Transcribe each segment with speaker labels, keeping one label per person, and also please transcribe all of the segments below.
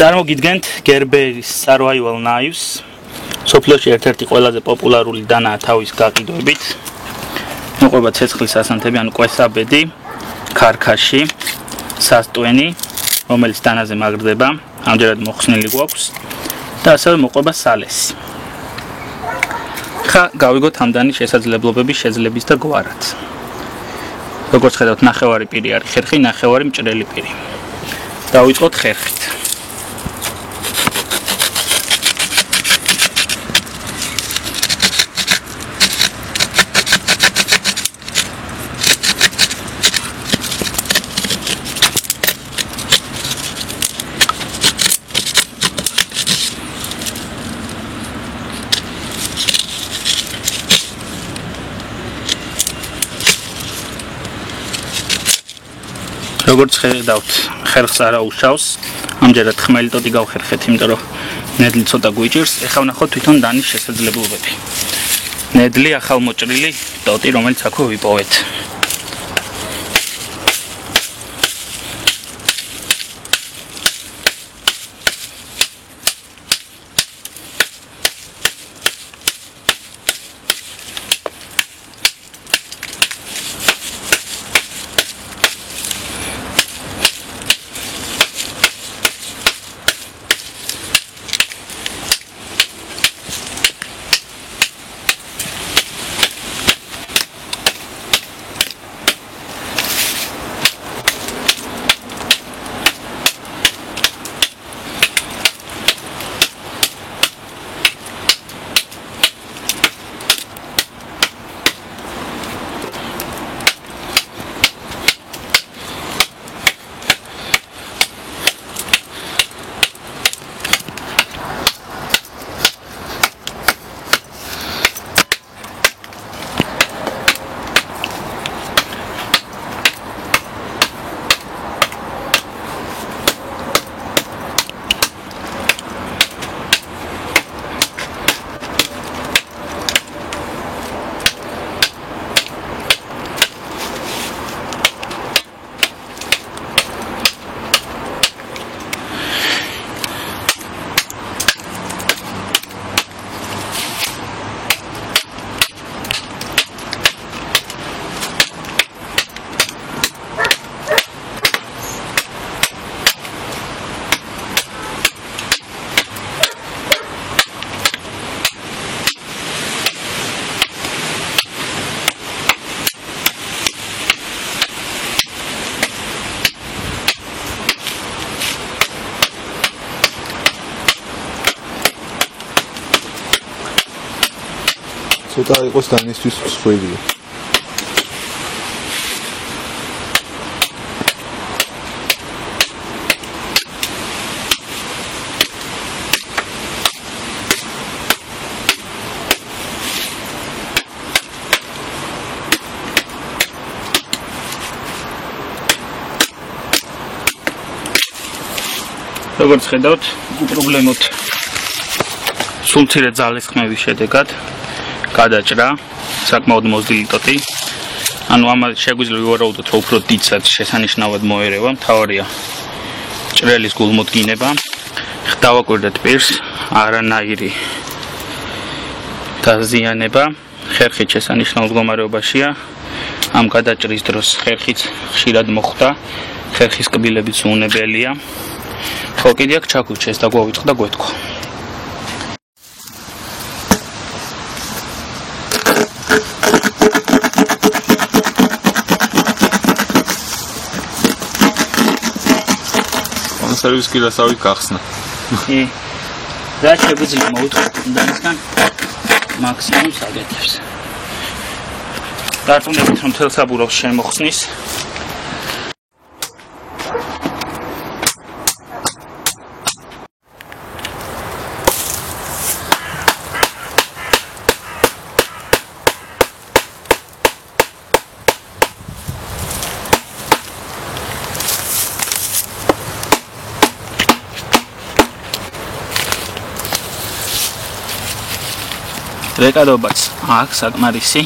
Speaker 1: წარმოგიდგენთ Gerberis survival knives. სოფლიოში ერთ-ერთი ყველაზე პოპულარული დანაა თავის გაყიდვებით. მოყვება ცეცხლის ასანთები, ანუ კვესაბედი, ქარქაში, სასტვენი, რომელიც დანაზე მაგრდება, ამჯერად მოხსნილი გვაქვს და ასევე მოყვება სალესი. ხა გავიგოთ ამდენი შესაძლებლობები შეძლების და გვარად. როგორც ხედავთ, ნახევარი პირი არის ხერხი, ნახევარი მჭრელი პირი. დავიწყოთ ხერხით. როგორც ხედავთ, ხერხს არა უშავს. ამჯერად ხმელი ტოტი გავხერხეთ, იმიტომ რომ ნედლი ცოტა გვიჭირს. ეხლა ვნახოთ თვითონ დანის შესაძლებლობები. ნედლი ახალმოჭრილი ტოტი, რომელიც აქვე ვიპოვეთ.
Speaker 2: ცოტა იყოს დანისთვის მსხვილი.
Speaker 1: როგორც ხედავთ, უპრობლემოდ სულ მცირე ძალის ხმების შედეგად გადაჭრა საკმაოდ მოზრდილი ტოტი. ანუ ამას შეგვიძლია ვივარაუდოთ, რომ უფრო დიდსაც შესანიშნავად მოერევა. მთავარია ჭრელის გულმოდგინება. დავაკვირდეთ პირს, არანაირი დაზიანება. ხერხი შესანიშნავ მდგომარეობაშია. ამ გადაჭრის დროს ხერხიც ხშირად მოხვდა. ხერხის კბილებიც უუნებელია. ხო, კიდე აქ ჩაგვიჩეს და გვავიწყდა გვეთქვა.
Speaker 2: სერვის კილასავით გახსნა.
Speaker 1: რა შეგვიძლია მოვუთხოთ დანისგან მაქსიმუმს აგეთებს. დარწმუნებით, რომ მთელ საბურავს შემოხსნის. რეკადობაც აქვს საკმარისი.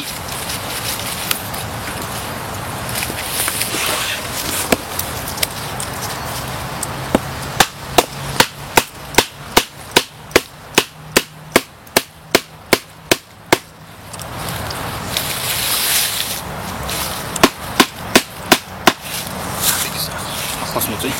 Speaker 1: ახლოს მოწი.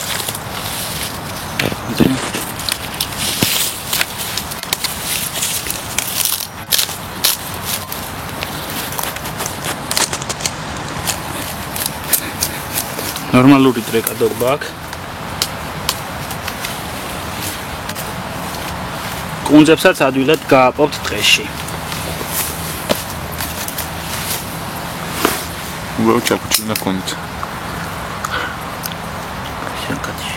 Speaker 1: ნორმალური დრეკადობა აქვს. კუნძებსაც ადვილად გააყოფთ ტყეში.
Speaker 2: უბრალოდ ჩაკუჩინა კონდით.
Speaker 1: შენკაცი.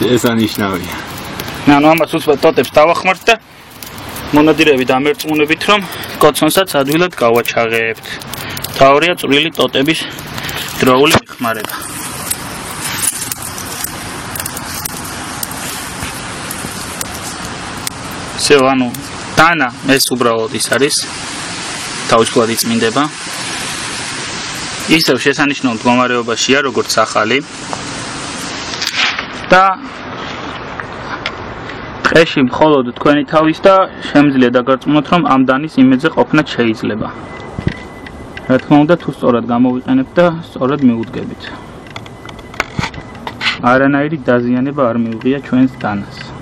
Speaker 2: ეს ანიშნავია.
Speaker 1: ანუ ამას უცბად ტოტებს დავახმართ და მონადირეები დამერწმუნებით, რომ კოცონსაც ადვილად გავაჩაღებთ. თავია წვრილი ტოტების დროული ხმარება. ანუ დანა ეს უბრალოდ ის არის თავისუფლად იწმინდება. ისევ შესანიშნავ მდგომარეობაშია, როგორც ახალი. და ტყეში მხოლოდ თქვენი თავის და შემიძლია დაგარწმუნოთ, რომ ამ დანის იმედზე ყოფნაც შეიძლება. რა თქმა უნდა, თუ სწორად გამოვიყენებთ და სწორად მიუდგებით. არანაირი დაზიანება არ მიუღია ჩვენს დანას.